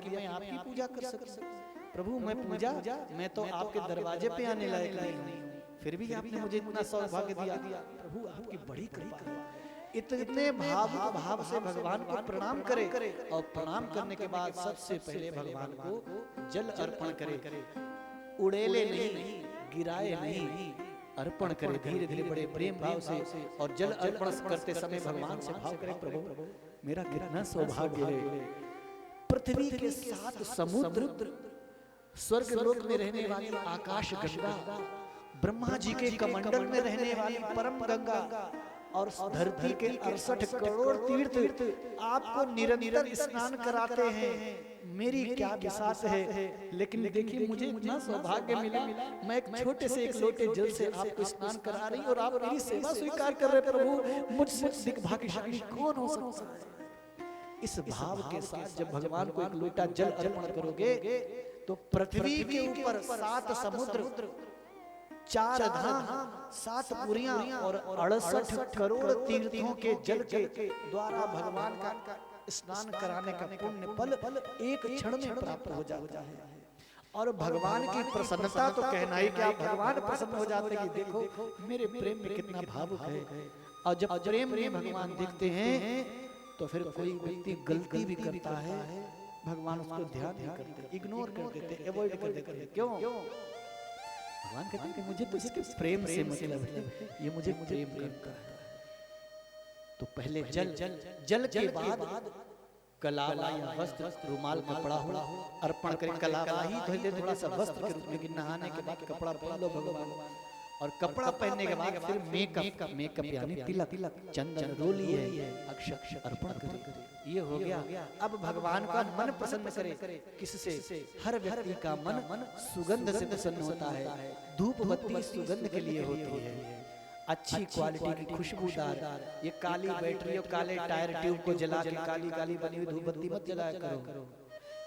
कि मैं आपकी पूजा कर सकूं। प्रभु मैं पूजा, मैं तो आपके दरवाजे पे आने लायक नहीं हूं, फिर भी आपने मुझे इतना सौभाग्य दिया। प्रभु आपकी बड़ी कृपा है। इतने भाव से भगवान को प्रणाम करे, और प्रणाम करने के बाद सबसे पहले भगवान को जल अर्पण करे। उड़ेले नहीं, गिराए नहीं, अर्पण करे धीरे धीरे बड़े प्रेम भाव से। और जल अर्पण करते समय भगवान से भाव करे, प्रभु मेरा कितना सौभाग्य है, पृथ्वी के 7 समुद्र, स्वर्ग लोक में रहने वाली आकाश गंगा, ब्रह्मा जी के कमंडल में रहने वाली परम गंगा, और धरती के 68 करोड़ तीर्थ आपको निरंतर स्नान कराते हैं। मेरी क्या विश्वास है, लेकिन देखिए मुझे इतना सौभाग्य मिला, मैं एक छोटे से एक लोटे जल से आपको स्नान करा रही और आप मेरी सेवा स्वीकार कर रहे। प्रभु मुझसे अधिक भाग्यशाली कौन हो सकता है। इस भाव के साथ जब भगवान को एक लोटा जल अर्पण करोगे, तो पृथ्वी के ऊपर 7 समुद्र, 4 धाम, 7 पुरियां और 68 करोड़ तीर्थों के जल के द्वारा भगवान का स्नान कराने का पुण्य फल एक क्षण में प्राप्त हो जाता है। और भगवान की प्रसन्नता तो कहना ही क्या, भगवान प्रसन्न हो जाते हैं कि देखो मेरे प्रेम में कितना भावुक है। और जब प्रेम में भगवान दिखते हैं, तो फिर कोई व्यक्ति गलती भी करता है, भगवान उसको ध्यान नहीं करते, इग्नोर कर देते, अवॉइड कर देते। क्यों? भगवान कहते हैं कि मुझे तो इसके प्रेम से मतलब है, ये मुझे प्रेम करता है। तो पहले जल के बाद कलावा या वस्त्र, रुमाल, कपड़ा हो अर्पण करें। कलावा ही धो दे थोड़ा सा वस्त्र के रूप में, कि नहाने के बाद कपड़ा पहन लो भगवान, और कपड़ा पहनने के बाद फिर मेकअप यानी तिलक, चंदन, रोली है, अक्षत अर्पण करें। ये हो गया। अब भगवान का मन प्रसन्न करे, किससे? हर व्यक्ति का मन सुगंध से प्रसन्न होता है। धूप बत्ती सुगंध के लिए होती है, अच्छी क्वालिटी की खुशबूदार। ये काली बैटरी और काले टायर ट्यूब को जला के काली काली बनी हुई धूप बत्ती मत जलाया करो।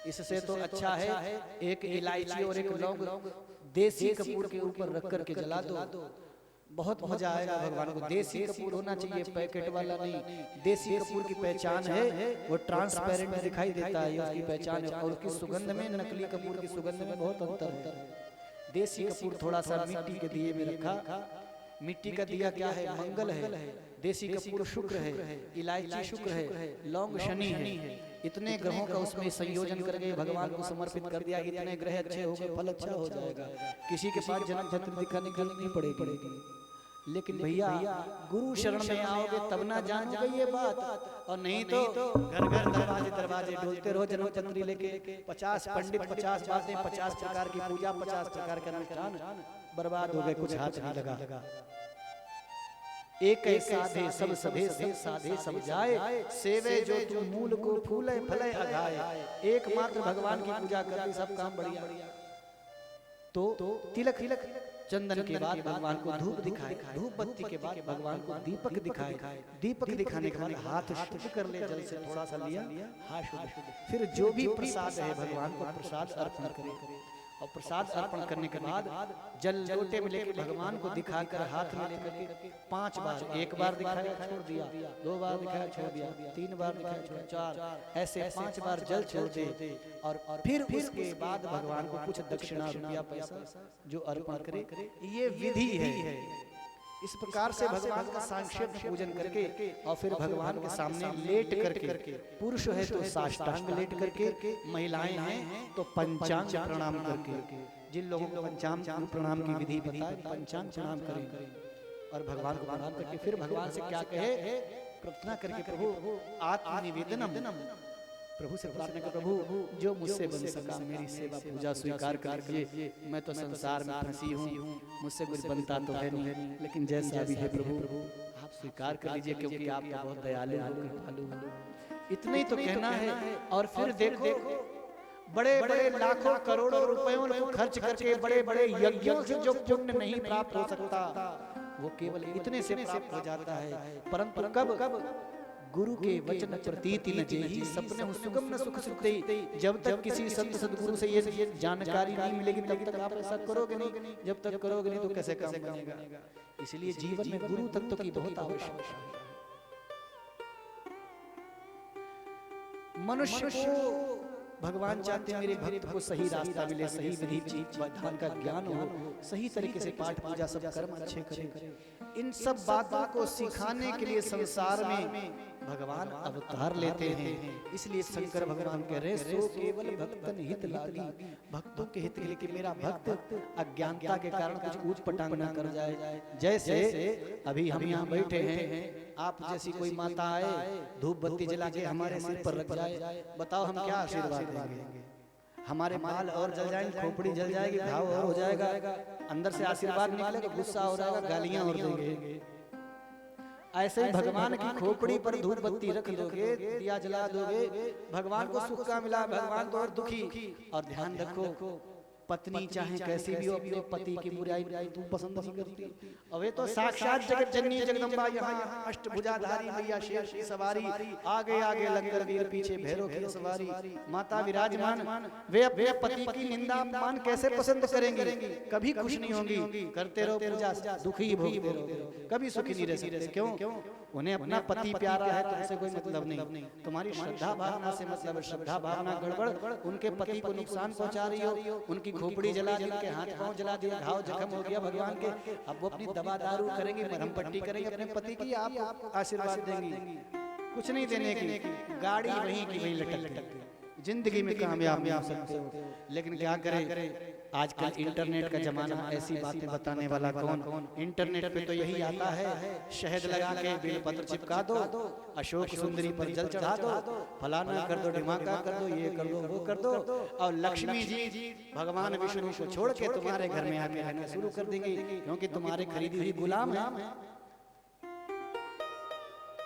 इससे तो अच्छा है एक इलायची और एक लौंग देसी कपूर के ऊपर रख करके जला दो, बहुत मजा आएगा भगवान को। देसी कपूर होना चाहिए, पैकेट वाला नहीं। देसी कपूर की पहचान है, वो ट्रांसपेरेंट दिखाई देता है, उसकी पहचान है। और उसकी सुगंध में नकली कपूर की सुगंध में बहुत अंतर है। देसी कपूर थोड़ा सा मिट्टी के दिए में रखा, मिट्टी का दिया क्या है? मंगल है। देसी कपूर शुक्र है, इलायची शुक्र है, लौंग शनि है। इतने ग्रहों का उसमें संयोजन करके भगवान को समर्पित कर दिया। इतने ग्रह अच्छे हो गए, फल अच्छा हो जाएगा। किसी के पास जन्म पत्र दिखाने की नहीं पड़ेगी। लेकिन भैया गुरु शरण में आओगे तब ना जानोगे ये बात, और नहीं तो घर घर दरवाजे डोलते रहो जन्म पत्री लेके। 50 पंडित, 50 बातें, 50 प्रकार की पूजा, 50 प्रकार के अनुष्ठान, बर्बाद हो गए, कुछ हाथ नहीं लगा। एक साधे सब सभे, सब साधे सब जाए, सेवे जो तू मूल को फूले फले अघाए। एकमात्र भगवान की पूजा करके सब काम बढ़िया। तो तिलक चंदन के बाद भगवान को धूप दिखाए, धूप बत्ती के बाद भगवान को दीपक दिखाए। दीपक दिखाने के बाद हाथ शुद्ध कर ले, जल से थोड़ा सा लिया, हाथ शुद्ध। फिर जो भी प्रसाद है भगवान को प्रसाद अर्पण करे। और प्रसाद अर्पण करने के बाद जल लोटे में लेकर भगवान को दिखाकर हाथ में लेकर के 5 बार, एक बार दिखाया छोड़ दिया, 2 बार दिखाया छोड़ दिया, 3 बार दिखाया छोड़, 4 ऐसे 5 बार जल छोड़ दे। और फिर उसके बाद भगवान को कुछ दक्षिणा, रुपया, पैसा जो अर्पण करे, ये विधि है। इस प्रकार से भगवान का संक्षेप पूजन करके और फिर भगवान के सामने लेट करके, पुरुष है तो साष्टांग लेट करके, महिलाएं हैं तो पंचांग प्रणाम करके। जिन लोगों को पंचांग प्रणाम की विधि बताए, पंचांग प्रणाम करें और भगवान को प्रणाम करके फिर भगवान से क्या कहे? प्रार्थना करके, प्रभु आत्मनिवेदनम, प्रभु से प्रार्थना कर, प्रभु जो मुझसे बन सका मेरी सेवा पूजा स्वीकार कर लीजिए। मैं तो संसार में फंसी हूँ, मुझसे कुछ बनता तो है नहीं, लेकिन जैसा भी है प्रभु आप स्वीकार कर लीजिए, क्योंकि आप तो बहुत दयालु हो। इतना ही तो कहना है। और फिर देखो बड़े बड़े लाखों करोड़ों रुपयों को खर्च करके बड़े बड़े यज्ञों से जो पुण्य नहीं प्राप्त हो सकता, वो केवल इतने से प्राप्त हो जाता है। परंतु कब? गुरु के वचन प्रतीति न जेहि, सपने सुगम न सुख सुते। जब तक किसी संत सदगुरु से ये जानकारी नहीं मिलेगी तब तक आप ऐसा करोगे नहीं। जब तक करोगे नहीं तो कैसे काम बनेगा? इसलिए जीवन में गुरु तत्व की बहुत आवश्यकता है। मनुष्य को भगवान चाहते हैं मेरे भक्त को सही रास्ता मिले, सही विधि विधान का ज्ञान हो, सही तरीके से पाठ पूजा सब कर्म अच्छे करें। इन सब बातों को सिखाने के लिए संसार में भगवान अवतार लेते हैं। इसलिए शंकर भगवान कह रहे सो केवल भक्तन हित लागी, भक्तों के हित के लिए कि मेरा भक्त अज्ञानता के कारण कुछ ऊट पटांग ना कर जाए। जैसे अभी हम यहाँ बैठे हैं, आप जैसी कोई माता आए धूप बत्ती जला के हमारे सिर पर रख जाए, बताओ हम क्या आशीर्वाद देंगे? हमारे बाल और जल जाएंगे, खोपड़ी जल जाएगी, घाव और हो जाएगा, अंदर से आशीर्वाद निकलेगा, गुस्सा हो जाएगा, गालियां और देंगे। ऐसे ही भगवान की खोपड़ी पर धूप बत्ती रख दोगे, दिया जला दोगे, भगवान को सुख का मिला, भगवान तो और दुखी। और ध्यान रखो, पत्नी चाहे कैसी भी हो, अपने पति की बुराई तू पसंद नहीं करती। अवे तो साक्षात जगत जननी जगदम्बा यहाँ अष्टभुजाधारी मैया शेर की सवारी, आगे आगे लंगर वीर पीछे भैरव की सवारी, माता विराजमान। वे अपने पति की निंदा अपमान कैसे पसंद करेंगे? कभी खुश नहीं होंगी, करते रहो पूजा, दुखी ही भोगते रहो, कभी सुखी नहीं रह सकते। क्यों? उन्हें अपना पति प्यारा है, तुमसे कोई मतलब नहीं। तुम्हारी श्रद्धा भावना से मतलब, श्रद्धा भावना गड़बड़, उनके पति को नुकसान पहुंचा रही हो, उनकी खोपड़ी जला दी, उनके हाथ पांव जला दिए, घाव जख्म हो गया भगवान के। अब वो अपनी दवा दारू करेंगे, मरहम पट्टी करेंगे अपने पति की, आप आशीर्वाद देंगी? कुछ नहीं देने की, गाड़ी वहीं की वहीं लटक। जिंदगी में कामयाब नहीं हो सकते हो। लेकिन क्या करें, आजकल इंटरनेट का जमाना, ऐसी बातें बताने वाला कौन? इंटरनेट पे तो यही आता है, शहद लगा के बेलपत्र चिपका दो, अशोक सुंदरी पर जल चढ़ा दो, फलाना कर दो, ढिमाका कर दो, ये कर दो, वो कर दो, और लक्ष्मी जी भगवान विष्णु को छोड़ के तुम्हारे घर में आके रहना शुरू कर देंगे, क्योंकि तुम्हारे खरीदी हुई गुलाम है।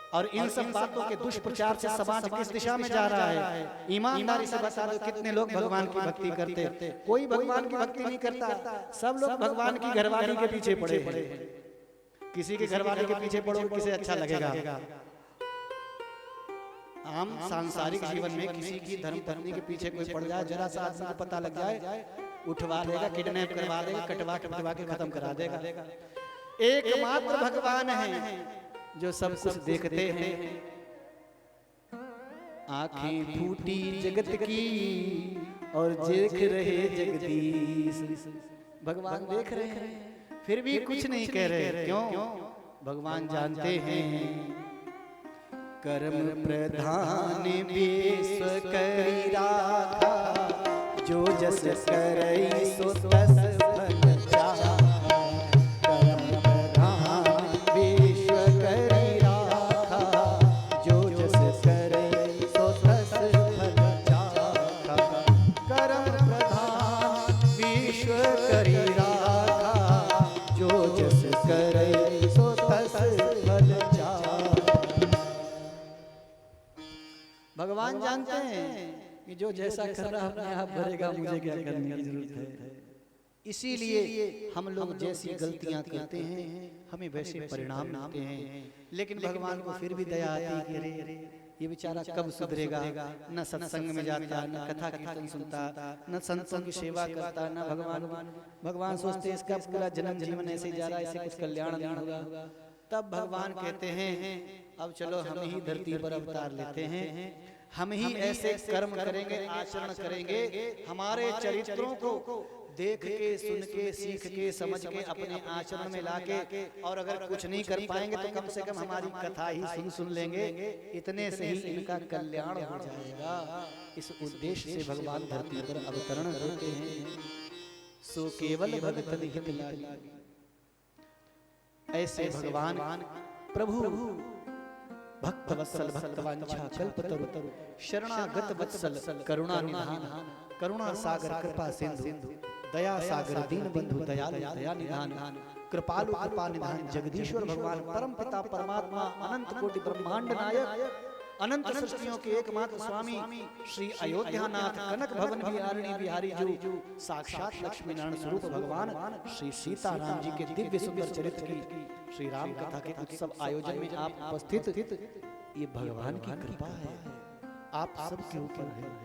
और इन सब बातों के दुष्प्रचार से समाज किस दिशा में जा रहा है? ईमानदारी से बता दो, कितने लोग भगवान की भक्ति करते? कोई भगवान की भक्ति नहीं करता, सब लोग भगवान की घरवाली के पीछे पड़े हैं। किसी के घरवाली के पीछे पड़ो, किसे अच्छा लगेगा? आम सांसारिक जीवन में किसी की धर्म पत्नी के पीछे कोई पड़ जाए, जरा सा आदमी को पता लग जाए, उठवा लेगा, किडनैप करवा देगा, कटवा के खत्म करा देगा। एकमात्र भगवान है जो सब कुछ देखते हैं। आंखें फूटी जगत की और देख रहे जगदीश, भगवान देख रहे हैं फिर भी कुछ नहीं कह रहे। क्यों? भगवान जानते हैं कर्म प्रधान विश्व करी राखा, जो जस करई सो तस फल चाहा। भगवान जानते हैं कि जो जैसा कर रहा है अपने आप भरेगा, मुझे क्या करने की जरूरत है। इसीलिए हम लोग जैसी गलतियां करते हैं हमें वैसे परिणाम मिलते हैं। लेकिन भगवान को फिर भी दया आती है, अरे ये बेचारा कब सुधरेगा? न सत्संग में जाता, न कथा कीर्तन सुनता, न संतों की सेवा करता, न भगवान सोचते इसका पूरा जन्म जीवन ऐसे जा रहा है, इससे कुछ कल्याण नहीं होगा। तब भगवान कहते हैं अब चलो हम ही धरती पर अवतार लेते हैं, हम ही ऐसे कर्म करेंगे, आचरण करेंगे, हमारे चरित्रों को देख के, सुन के, सीख के, समझ के अपने आचरण में लाके, और अगर कुछ नहीं कर पाएंगे तो कम से कम हमारी कथा ही सुन लेंगे, इतने से ही इनका कल्याण हो जाएगा। इस उद्देश्य से भगवान धरती पर अवतरण करते हैं। सो केवल भगतन हित लागी, ऐसे भगवान प्रभु भक्त वत्सल, भक्तवांछा कल्पतरु, शरणागत वत्सल, करुणा निधान, करुणा सागर कृपा सिंधु, दया सागर दीन बंधु, दयालु दया निधान, कृपालु कृपा निधान, जगदीश्वर भगवान परम पिता परमात्मा, अनंत कोटि ब्रह्मांड नायक, अनंत सृष्टियों के एकमात्र स्वामी श्री अयोध्यानाथ कनक भवन बिहारी जो साक्षात लक्ष्मी नारायण स्वरूप भगवान श्री सीताराम जी के दिव्य सुंदर चरित्र की श्री राम कथा के उत्सव आयोजन में आप उपस्थित, ये भगवान की कृपा है, आप सबके ऊपर है।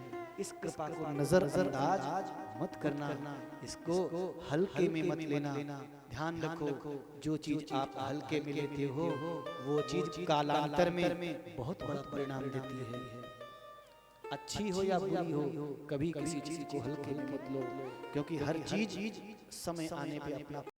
इस कृपा को नजरअंदाज मत करना, इसको हल्के में मत लेना। ध्यान रखो, जो चीज आप हल्के में लेते हो वो चीज कालांतर में बहुत बड़ा परिणाम देती है। अच्छी हो या बुरी हो, कभी किसी चीज को हल्के में मत लो, क्योंकि हर चीज समय आने पे अपना